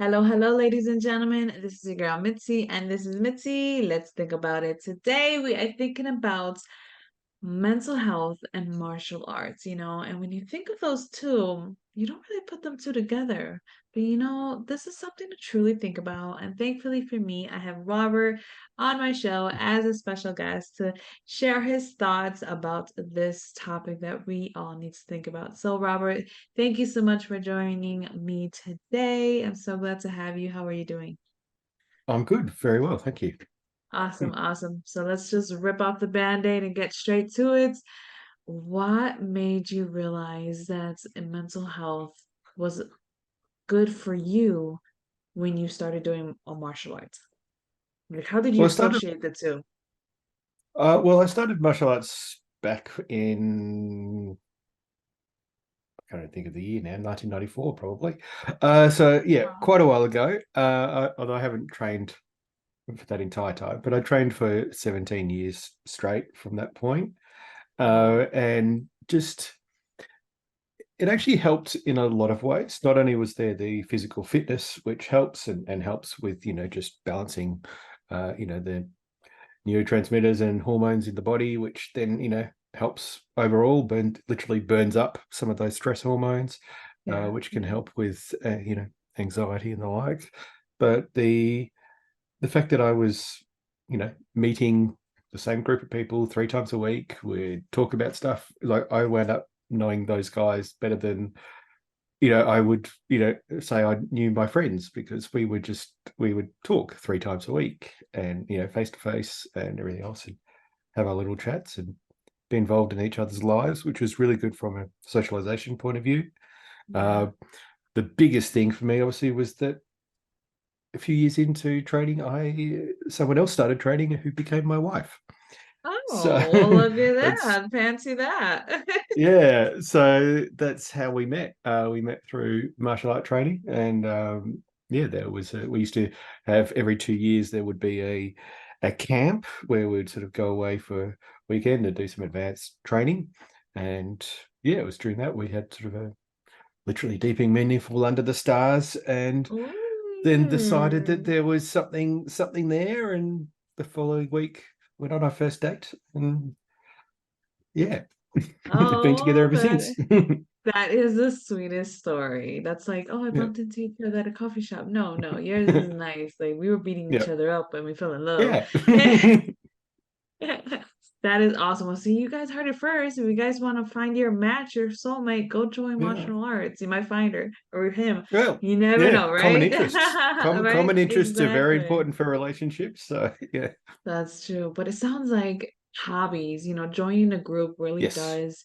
Hello, hello, ladies and gentlemen. This is your girl Mitzi, and this is Mitzi. Let's think about it. Today, we are thinking about mental health and martial arts, and when you think of those two, you don't really put them two together. But this is something to truly think about. And thankfully for me, I have Robert on my show as a special guest to share his thoughts about this topic that we all need to think about. So, Robert, thank you so much for joining me today. I'm so glad to have you. How are you doing? I'm good, very well, thank you. Awesome, awesome. So let's just rip off the band-aid and get straight to it. What made you realize that mental health was good for you when you started doing a martial arts? Like, how did you Well, I started. associate the two? I started martial arts back in. I can't even think of the year now. 1994, probably. So yeah, Wow. quite a while ago. Although I haven't trained for that entire time, but I trained for 17 years straight from that point, Wow. and just it actually helped in a lot of ways. Not only was there the physical fitness, which helps and helps with just balancing, the neurotransmitters and hormones in the body, which then helps overall, literally burns up some of those stress hormones, Yeah. which can Mhm. help with anxiety and the like. But the fact that I was meeting the same group of people 3 times a week, we'd talk about stuff. Like I wound up knowing those guys better than I would, say I knew my friends because we would talk 3 times a week and, face to face and everything else and have our little chats and be involved in each other's lives, which was really good from a socialization point of view. Yeah. Uh, the biggest thing for me, obviously, was that a few years into training, someone else started training who became my wife. So Oh, well, look at that's that. Fancy that. yeah, so that's how we met. We met through martial art training, and yeah, we used to have every 2 years there would be a camp where we'd sort of go away for a weekend and do some advanced training, and yeah, it was during that we had sort of a literally deeping meaningful under the stars, and then decided that Mm. there was something there, and the following week went on our first date, and yeah, we've been together Oh, ever since. that is the sweetest story. That's like, oh, I Yeah. bumped into each other at a coffee shop. No, no, yours is nice. Like we were beating each Yeah. other up and we fell in love. Yeah. That is awesome. Well, see, you guys heard it first. If you guys want to find your match, your soulmate, go join Yeah. martial arts. You might find her or him. Well, You never yeah. know, Common right? interests. Right? Common interests are very Exactly. important for relationships. So yeah. That's true. But it sounds like hobbies, joining a group really Yes. does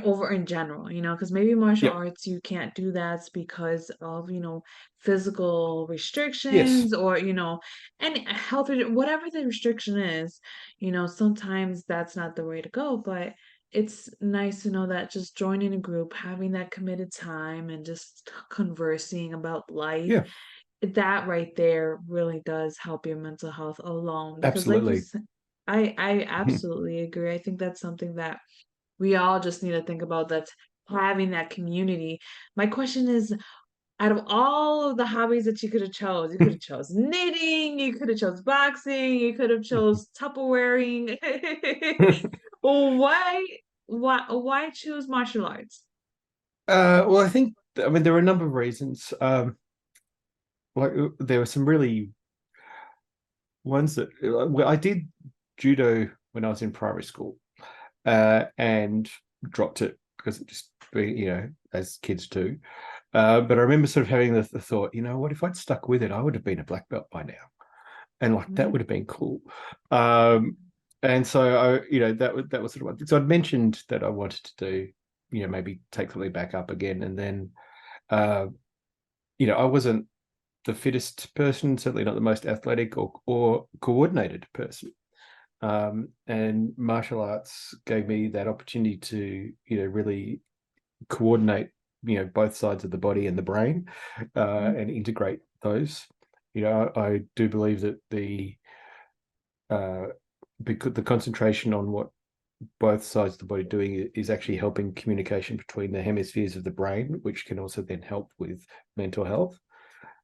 over in general, because maybe martial Yep. arts you can't do that because of, physical Yes. restrictions or, any health, whatever the restriction is, sometimes that's not the way to go. But it's nice to know that just joining a group, having that committed time and just conversing about life Yeah. that right there really does help your mental health alone because like you Absolutely. said, I absolutely agree. I think that's something that we all just need to think about, that's having that community. My question is, out of all of the hobbies that you could have chose knitting, you could have chose boxing, you could have chose Tupperwaring. why why choose martial arts? Well, I mean there are a number of reasons. There were some really ones that well, I did judo when I was in primary school, and dropped it because it just as kids do. But I remember sort of having the thought, what if I'd stuck with it, I would have been a black belt by now, and like that Mhm. would have been cool. Um, and so that was sort of one. So I'd mentioned that I wanted to do, maybe take something back up again, and then uh, I wasn't the fittest person, certainly not the most athletic or coordinated person. And martial arts gave me that opportunity to, really coordinate, both sides of the body and the brain, and integrate those. I do believe that uh, because the concentration on what both sides of the body doing is actually helping communication between the hemispheres of the brain, which can also then help with mental health.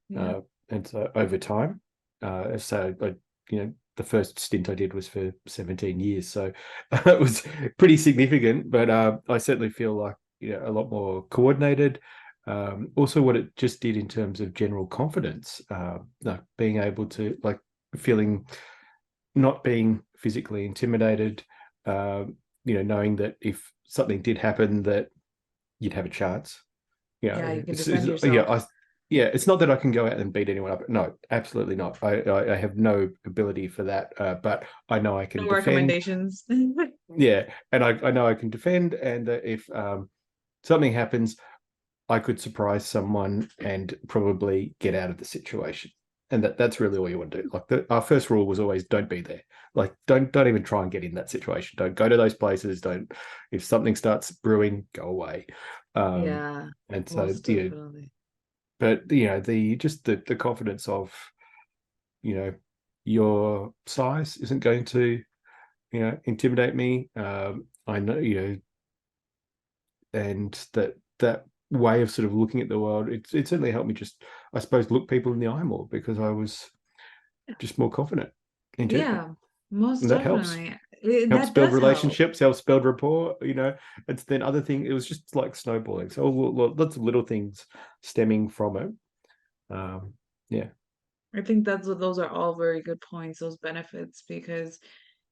Yeah. And so over time, the first stint I did was for 17 years, so it was pretty significant. But I certainly feel like a lot more coordinated. Also, what it just did in terms of general confidence, like being able to feeling not being physically intimidated, knowing that if something did happen, that you'd have a chance. Yeah, you can It's defend yourself. it's not that I can go out and beat anyone up. No, absolutely not. I have no ability for that. But I know I can No defend. recommendations. Yeah, and I know I can defend, and that if something happens, I could surprise someone and probably get out of the situation. And that's really all you want to do. Like our first rule was always don't be there. Like don't even try and get in that situation. Don't go to those places. Don't if something starts brewing, go away. Um, Yeah, and so most definitely. but the confidence of you know your size isn't going to intimidate me. I know and that way of sort of looking at the world, it certainly helped me just, I suppose, look people in the eye more because I was just more confident in general. Yeah, most And that helps. definitely. Helps That build does help. relationships, helps build rapport, And then other thing, it was just like snowballing. So lots of little things stemming from it. Yeah. I think that's what those are all very good points, those benefits, because,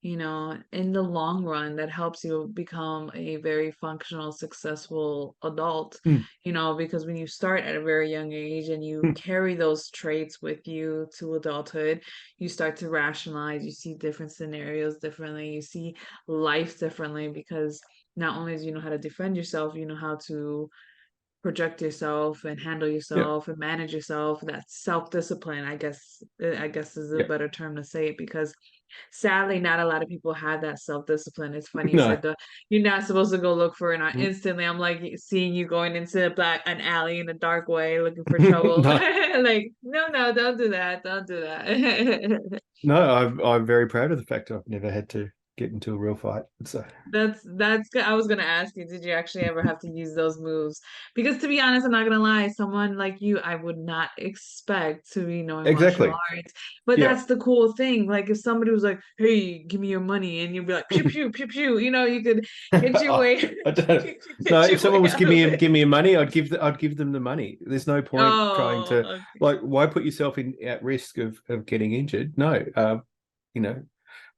in the long run, that helps you become a very functional, successful adult, Mm. because when you start at a very young age and you Mm. carry those traits with you to adulthood, you start to rationalize, you see different scenarios differently, you see life differently, because not only do you know how to defend yourself, you know how to project yourself and handle Yeah. yourself and manage yourself. That's self-discipline, I guess is a Yeah. better term to say it, because sadly not a lot of people have that self-discipline. It's funny you No. said you're not supposed to go look for it. Mm. Instantly I'm like seeing you going into an alley in a dark way looking for trouble. No. Like, no, don't do that, don't do that. No, I'm very proud of the fact I've never had to get into a real fight. So That's good. I was gonna ask you, did you actually ever have to use those moves? Because to be honest, I'm not gonna lie, someone like you, I would not expect to be knowing martial exactly. arts. But Yeah. that's the cool thing. Like if somebody was like, "Hey, give me your money," and you'd be like, "Pew pew pew pew," you could get your I, way, I don't. No, get if your someone way was out of it. give me money, I'd give them the money. There's no point trying Oh, to why put yourself in at risk of getting injured? No. You know, okay.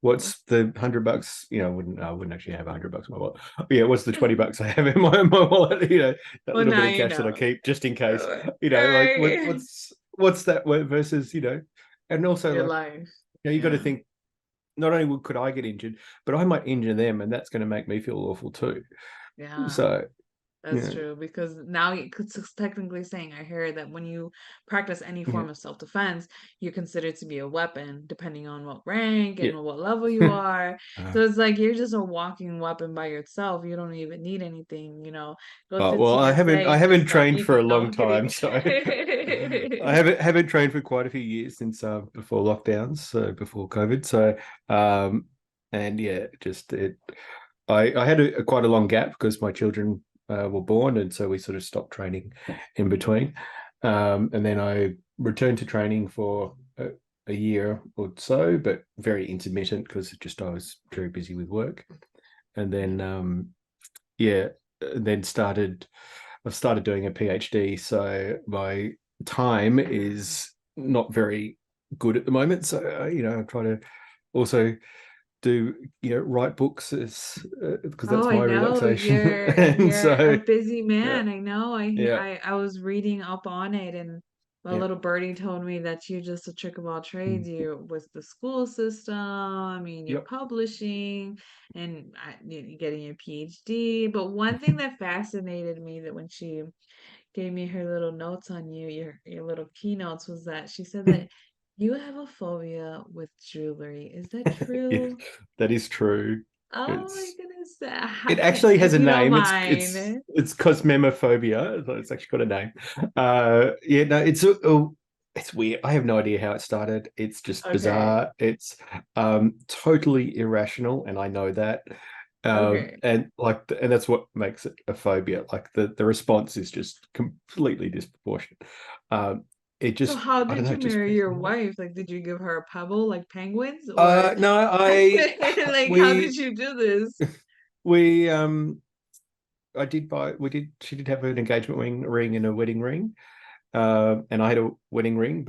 what's the $100? I wouldn't actually have $100 in my wallet. Yeah, what's the $20 I have in my wallet? That Well, little bit now of you cash that I know. keep just in case. Like Right. what's that versus and also Your like life. you got to Yeah. think not only could I get injured, but I might injure them, and that's going to make me feel awful too. Yeah. So That's yeah, true, because now it's technically saying, I hear that when you practice any yeah, form of self-defense, you're considered to be a weapon, depending on what rank yeah. and what level you are. uh, So it's like you're just a walking weapon by yourself. You don't even need anything, go to well, I TSA and just haven't start trained for a eating. No, long I'm time, kidding. so I haven't trained for quite a few years since before lockdowns, so before COVID. So and yeah, just it. I had quite a long gap because my children were born, and so we sort of stopped training in between. And then I returned to training for a year or so, but very intermittent because just I was very busy with work. And then yeah, then I've started doing a PhD, so my time is not very good at the moment. So I try to also do write books as because Oh, that's I my know relaxation. you're And you're a so busy yeah, man. I know. yeah, I was reading up on it, and a yeah, little birdie told me that you're just a trick of all trades. You with the school system. I mean, you're yep. publishing and you're getting your PhD. But one thing that fascinated me, that when she gave me her little notes on you, your little keynotes, was that she said that you have a phobia with jewelry. Is that Yeah, true? that is true. Oh my It's goodness. it actually has If a you don't name. mind. It's cosmemophobia. So it's actually got a name. Yeah, no, it's weird. I have no idea how it started. It's just Okay. bizarre. It's totally irrational, and I know that. Okay. And that's what makes it a phobia. Like the response is just completely disproportionate. Um, it So just, how I don't did know, you it just marry fell your apart. wife? Like, did you give her a pebble like penguins, or No, like how did we you do this? we I did buy we did she did have an engagement ring and a wedding ring. And I had a wedding ring,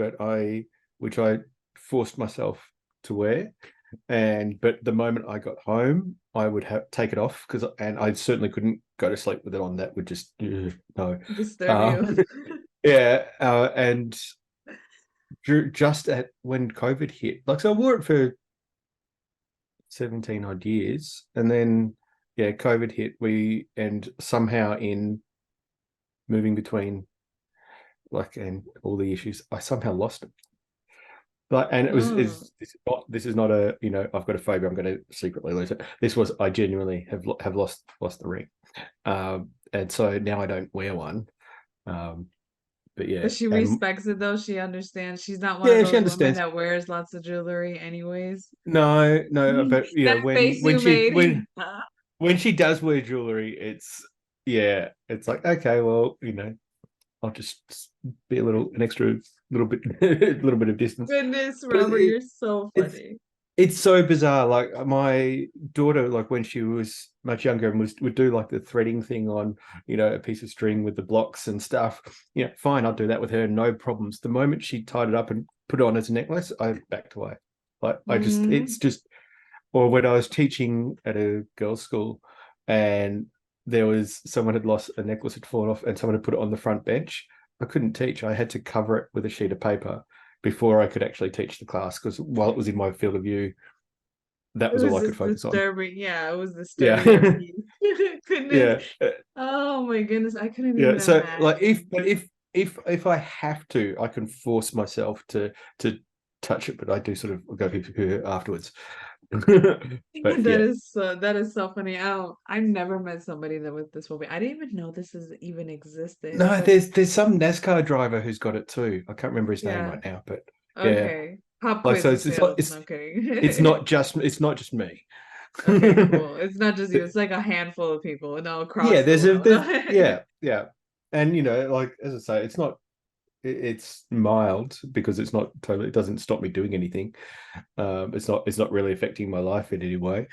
which I forced myself to wear. And but the moment I got home, I would have take it off and I certainly couldn't go to sleep with it on. That would just no. Disturb Uh, you. yeah, and just at when COVID hit, like so, I wore it for 17 odd years, and then yeah, COVID hit. And somehow in moving between and all the issues, I somehow lost it. Like, and it was Oh, is this is not a I've got a phobia, I'm going to secretly lose it. This was I genuinely have lost the ring, and so now I don't wear one. Um, but yeah, but she and respects it though. She understands. She's not one of yeah, she those women understands. that wears lots of jewelry anyways. No, no, but That face you made. when she does wear jewelry, it's like okay, well, I'll just be an extra little bit, a little bit of distance. Goodness, But Robert, you're so it's funny. it's so bizarre. Like my daughter, like when she was much younger and would do like the threading thing on, a piece of string with the blocks and stuff. Yeah, fine, I'll do that with her, no problems. The moment she tied it up and put it on as a necklace, I backed away. Like Hmm. it's just, or when I was teaching at a girls' school and there was someone had lost a necklace had fallen off and someone had put it on the front bench. I couldn't teach. I had to cover it with a sheet of paper before I could actually teach the class because while it was in my field of view, that It was all was I could just focus on. disturbing. Yeah, it was Yeah. disturbing your peace. Goodness. Yeah. Oh my goodness, I couldn't Yeah. even So like imagine. if I have to, I can force myself to touch it, but I do sort of go afterwards. But yeah. That is so funny. I've never met somebody that with this phobia. I didn't even know this is even existed. No, But there's some NASCAR driver who's got it too. I can't remember his name yeah, right now, but yeah. okay. Pop Like quiz so is failed. No, I'm kidding. it's not just me. Okay, cool. It's not just you. It's like a handful of people, Yeah, across the world. yeah. And like as I say, it's mild because it's not totally it doesn't stop me doing anything. It's not really affecting my life in any way.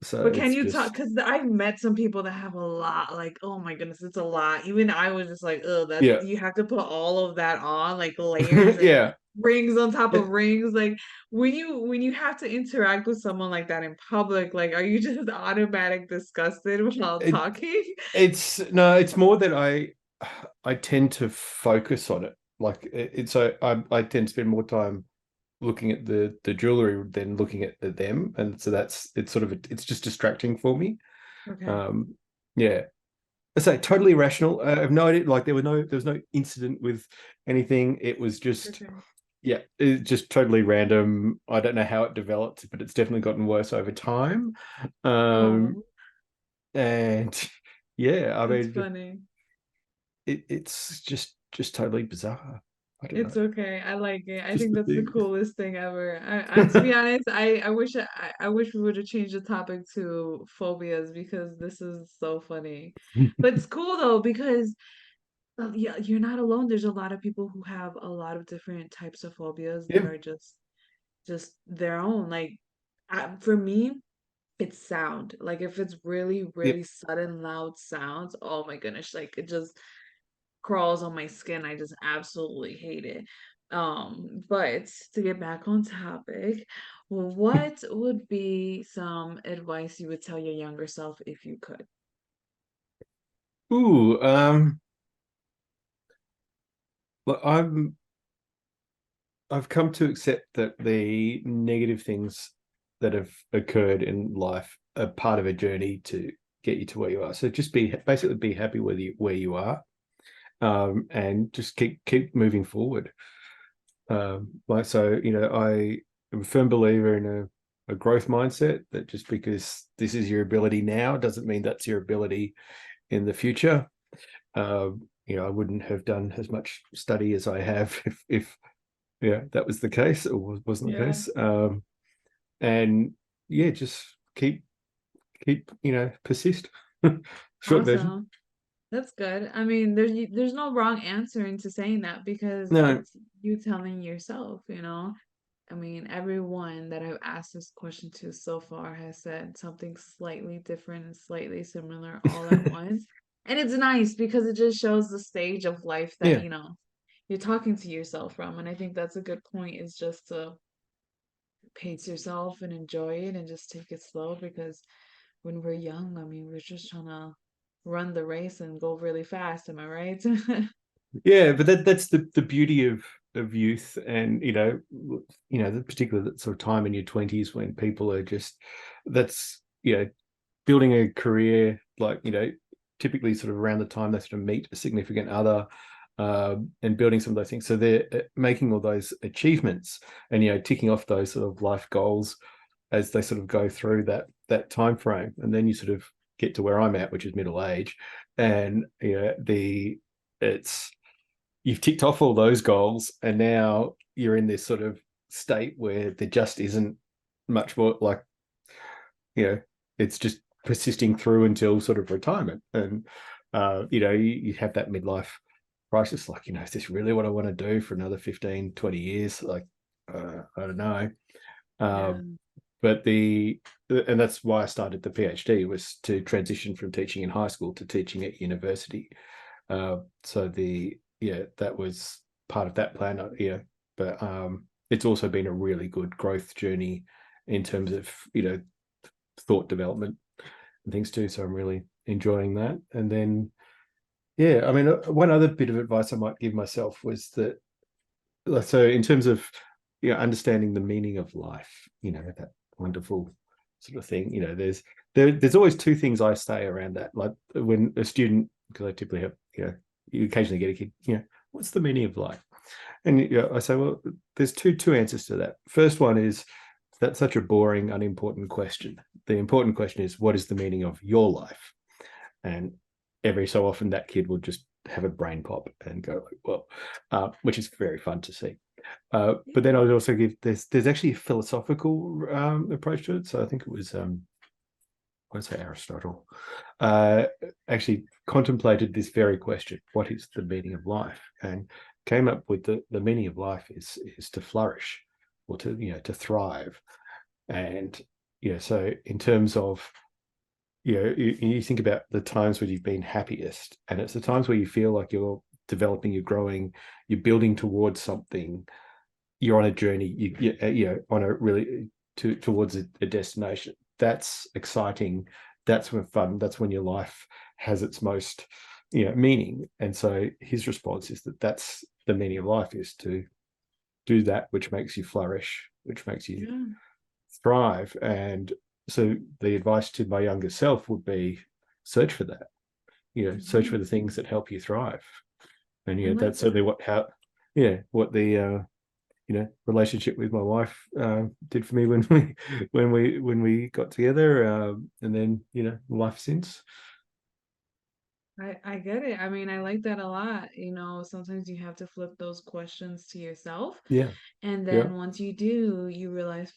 So But can it's you talk? just Because I've met some people that have a lot. Like, oh my goodness, it's a lot. Even I was just like, oh, that's yeah. you have to put all of that on, like layers and Yeah. rings on top of It, rings. Like when you have to interact with someone like that in public, like, are you just automatic disgusted while it talking? it's no, it's more that I tend to focus on it. Like so I tend to spend more time looking at the jewelry than looking at them, and so it's sort of it's just distracting for me. Okay. Um, yeah, I say totally irrational. I have no idea. Like there was no incident with anything. It was just Okay. yeah, it's just totally random. I don't know how it developed, but it's definitely gotten worse over time. Um, Oh, and yeah, I that's mean funny. it's just totally bizarre. I don't It's know, okay. I like it. I just think the that's the thing. coolest thing ever. To be honest, I wish we would have changed the topic to phobias because this is so funny. But it's cool though because yeah, you're not alone. There's a lot of people who have a lot of different types of phobias that Yeah, are just their own. Like for me, it's sound. Like if it's really, yeah. really sudden, loud sounds, oh my goodness, like it just crawls on my skin. I just absolutely hate it. But to get back on topic, what would be some advice you would tell your younger self if you could? Ooh, look, I've come to accept that the negative things that have occurred in life are part of a journey to get you to where you are. So just basically be happy where you are, and just keep moving forward. Like so, I am a firm believer in a growth mindset that just because this is your ability now doesn't mean that's your ability in the future. I wouldn't have done as much study as I have if yeah, that was the case or wasn't the Yeah, case. And yeah, just keep persist. Short version. awesome. That's good. I mean, there's no wrong answer into saying that because No, it's you telling yourself, you know. I mean, everyone that I've asked this question to so far has said something slightly different and slightly similar all at once. And it's nice because it just shows the stage of life that, yeah. you're talking to yourself from. And I think that's a good point is just to pace yourself and enjoy it and just take it slow because when we're young, I mean, we're just trying to run the race and go really fast. Am I right? Yeah, but that's the beauty of youth, and the particular sort of time in your 20s when people are just that's building a career, like typically sort of around the time they sort of meet a significant other, and building some of those things. So they're making all those achievements and ticking off those sort of life goals as they sort of go through that time frame, and then you sort of get to where I'm at, which is middle age, and it's you've ticked off all those goals, and now you're in this sort of state where there just isn't much more, like it's just persisting through until sort of retirement. And you have that midlife crisis, like, is this really what I want to do for another 15, 20 years? Like, I don't know. Yeah. But and that's why I started the PhD, was to transition from teaching in high school to teaching at university. So that was part of that plan. Yeah, but it's also been a really good growth journey in terms of thought development and things too. So I'm really enjoying that. And then yeah, I mean, one other bit of advice I might give myself was that, so in terms of understanding the meaning of life, that wonderful sort of thing. There's always two things I say around that. Like when a student, because I typically have, you occasionally get a kid, what's the meaning of life? And I say, well, there's two answers to that. First one is, that's such a boring, unimportant question. The important question is, what is the meaning of your life? And every so often that kid will just have a brain pop and go, like, well, which is very fun to see. But then I would also give, there's actually a philosophical approach to it. So I think it was I would say Aristotle uh, actually contemplated this very question: what is the meaning of life? And came up with the meaning of life is to flourish, or to thrive. And so in terms of you think about the times when you've been happiest, and it's the times where you feel like you're developing, you're growing, you're building towards something, you're on a journey, on a really towards a destination. That's exciting. That's when fun. That's when your life has its most meaning. And so his response is that that's the meaning of life, is to do that which makes you flourish, which makes you Yeah. thrive. And so the advice to my younger self would be, search for that. Search for Mhm. the things that help you thrive. And I like that's certainly that. what the relationship with my wife did for me when we got together, and then life since. I get it. I mean, I like that a lot. Sometimes you have to flip those questions to yourself. Yeah, And yeah. then once you do, you realize,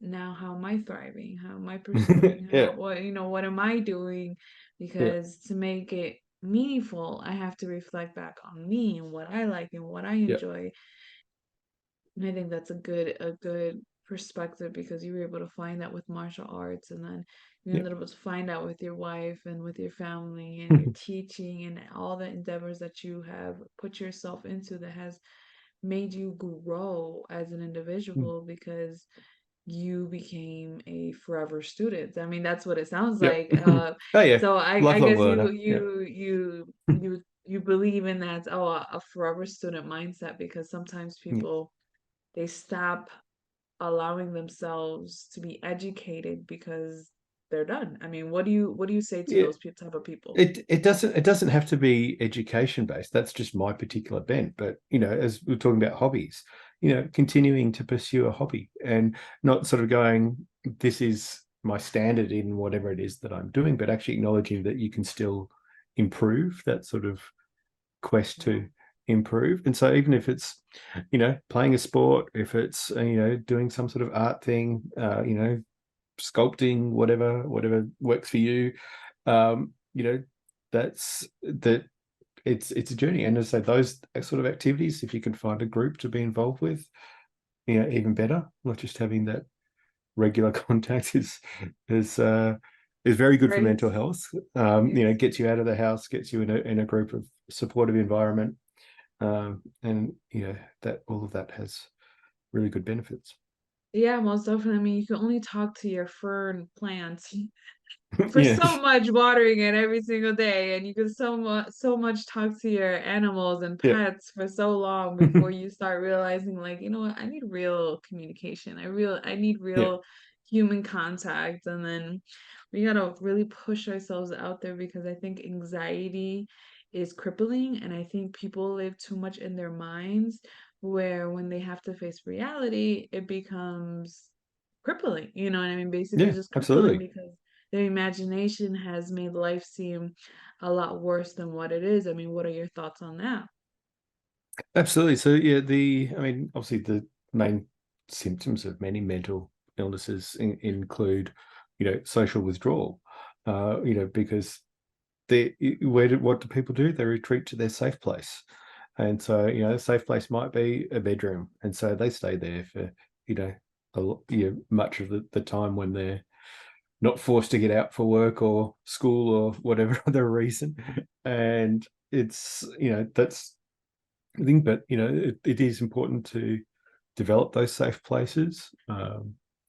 now how am I thriving? How am I pursuing? Yeah, What am I doing? yeah, Because to make it meaningful, I have to reflect back on me and what I like and what I yeah, enjoy. And I think that's a good perspective because you were able to find that with martial arts and then you yeah. ended up to find out with your wife and with your family and your teaching and all the endeavors that you have put yourself into that has made you grow as an individual because you became a forever student. I mean, that's what it sounds Yep. like. Oh yeah, So I lifelong guess you learner. Yeah. you you you believe in that, a forever student mindset because sometimes Yeah. people they stop allowing themselves to be educated because they're done. I mean, what do you say to Yeah. those type of people? It doesn't have to be education based. That's just my particular bent. But as we're talking about hobbies, continuing to pursue a hobby and not sort of going, this is my standard in whatever it is that I'm doing, but actually acknowledging that you can still improve, that sort of quest Yeah. to improve. And so even if it's playing a sport, if it's doing some sort of art thing, sculpting, whatever works for you, um, you know that it's a journey. And as I say, those sort of activities, if you can find a group to be involved with, even better. Not just having that regular contact is very good for Right. mental health. Yes. Gets you out of the house, gets you in a group of supportive environment, and that all of that has really good benefits. Yeah, most definitely. I mean, you can only talk to your fern plants for Yeah, so much watering it every single day, and you can so much talk to your animals and yeah, pets for so long before you start realizing, like, you know what, I need real communication. I need yeah, real human contact. And then we gotta really push ourselves out there, because I think anxiety is crippling, and I think people live too much in their minds, where when they have to face reality, it becomes crippling. You know what I mean? Basically yeah, just crippling, absolutely. because their imagination has made life seem a lot worse than what it is. I mean, what are your thoughts on that? Absolutely. So yeah, I mean, obviously the main symptoms of many mental illnesses include, social withdrawal. Because what do people do? They retreat to their safe place. And so, a safe place might be a bedroom. And so they stay there for, you know, much of the time when they're not forced to get out for work or school or whatever other reason. And that's I think, but it is important to develop those safe places.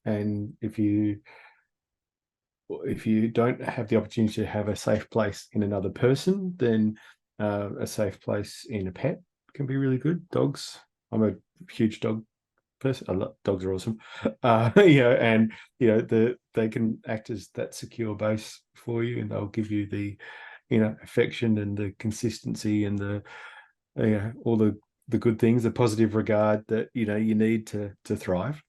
And if you don't have the opportunity to have a safe place in another person, then a safe place in a pet can be really good. Dogs. I'm a huge dog person. I love, dogs are awesome. And they can act as that secure base for you, and they'll give you the affection and the consistency and the all the good things, the positive regard that you need to thrive.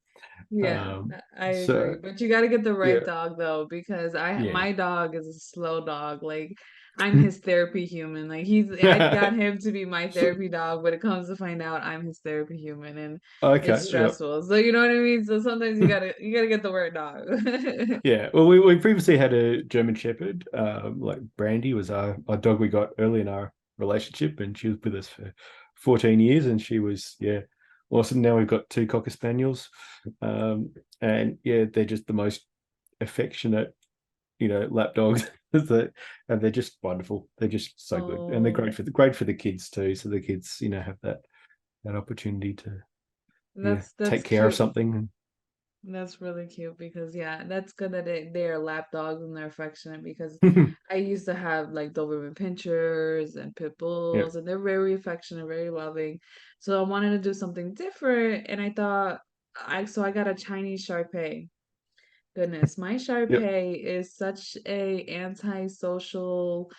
Yeah, I agree. So But you got to get the right yeah, dog though, because yeah. my dog is a slow dog. Like, I'm his therapy human. Like, I got him to be my therapy dog, but it comes to find out I'm his therapy human, and it's Okay, yep. stressful. So you know what I mean? So sometimes you gotta get the right dog. Yeah, well, we previously had a German Shepherd. Like Brandy was our dog we got early in our relationship, and she was with us for 14 years, and she was, yeah, awesome. Now we've got two Cocker Spaniels, and yeah, they're just the most affectionate, lap dogs that, and they're just wonderful. They're just so good, and they're Oh, great for the kids too. So the kids, have that opportunity to, that's take care of cute. something. That's really cute, because yeah, that's good that they're lap dogs and they're affectionate, because I used to have like Doberman Pinschers and Pit Yeah, Bulls, and they're very affectionate, very loving. So I wanted to do something different, and I thought I got a Chinese Shar Pei. Goodness, my Shar yep. Pei is such a antisocial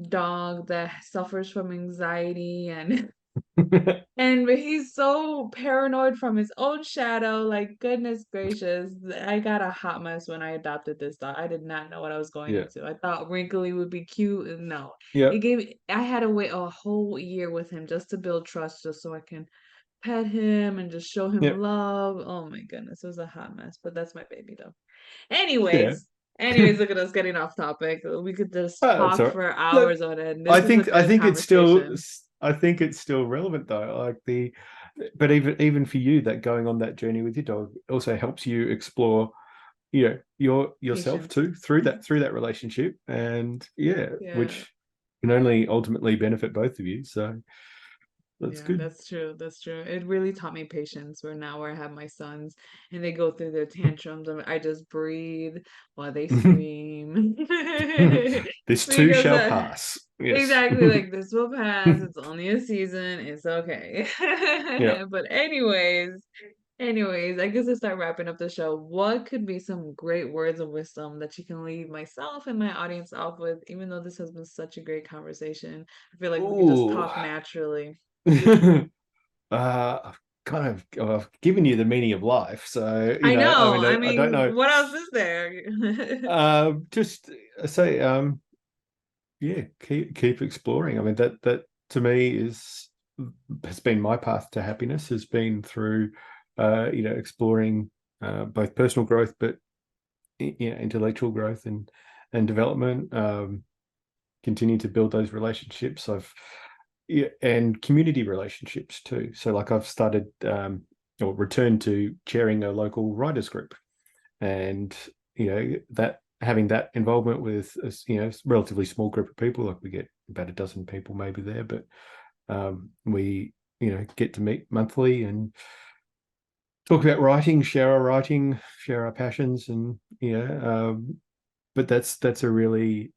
dog that suffers from anxiety, and and he's so paranoid from his own shadow. Like, goodness gracious, I got a hot mess when I adopted this dog. I did not know what I was going Yeah, into. I thought Wrinkly would be cute, and no, yeah, I had to wait a whole year with him just to build trust, just so I can pet him and just show him yeah, love. Oh my goodness, it was a hot mess, but that's my baby though. yeah. Anyways, look at us getting off topic. We could just That's talk all right. for Look, hours on end. I This is a think I good think it's still conversation. I think it's still relevant though. But even for you, that going on that journey with your dog also helps you explore, yourself Patience. too through that relationship, and yeah, Yeah. which can only ultimately benefit both of you. So that's Yeah, good. that's true. That's true. It really taught me patience, where I have my sons and they go through their tantrums, and I just breathe while they scream. This too Because shall pass. Yes. exactly, like, this will pass. It's only a season. It's okay. Yeah. But anyways, I guess to start wrapping up the show, what could be some great words of wisdom that you can leave myself and my audience off with, even though this has been such a great conversation? I feel like we could just Ooh. talk naturally. I've kind of I've given you the meaning of life. So, I I know. mean, I I don't mean, know. what else is there? Just say, yeah, keep exploring. I mean, that to me has been my path to happiness, has been through, exploring both personal growth, but intellectual growth and development. continue to build those relationships. I've Yeah, and community relationships too. So like I've started or returned to chairing a local writers group, and that having that involvement with a relatively small group of people, like we get about a dozen people maybe there, but we get to meet monthly and talk about writing, share our passions, and but that's a really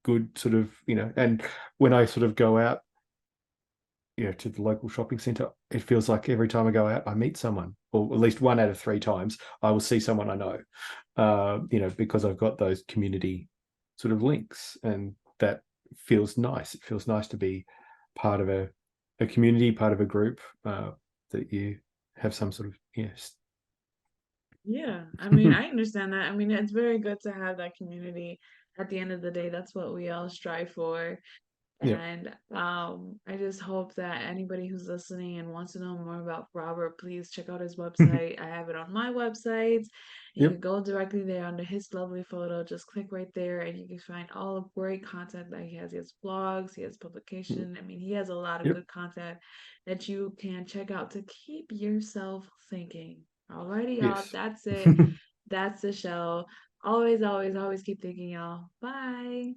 good sort of and when I sort of go out to the local shopping center, it feels like every time I go out, I meet someone, or at least one out of three times, I will see someone I know, because I've got those community sort of links, and that feels nice. It feels nice to be part of a community, part of a group that you have some sort of yes. Yeah, I mean, I understand that. I mean, it's very good to have that community. At the end of the day, that's what we all strive for. Yeah. And I just hope that anybody who's listening and wants to know more about Robert, please check out his website. I have it on my website. You Yep. can go directly there under his lovely photo. Just click right there, and you can find all the great content that he has. He has blogs, he has publication. I mean, he has a lot of Yep. good content that you can check out to keep yourself thinking. Alrighty, y'all. Yes. That's it. That's the show. Always, always, always keep thinking, y'all. Bye.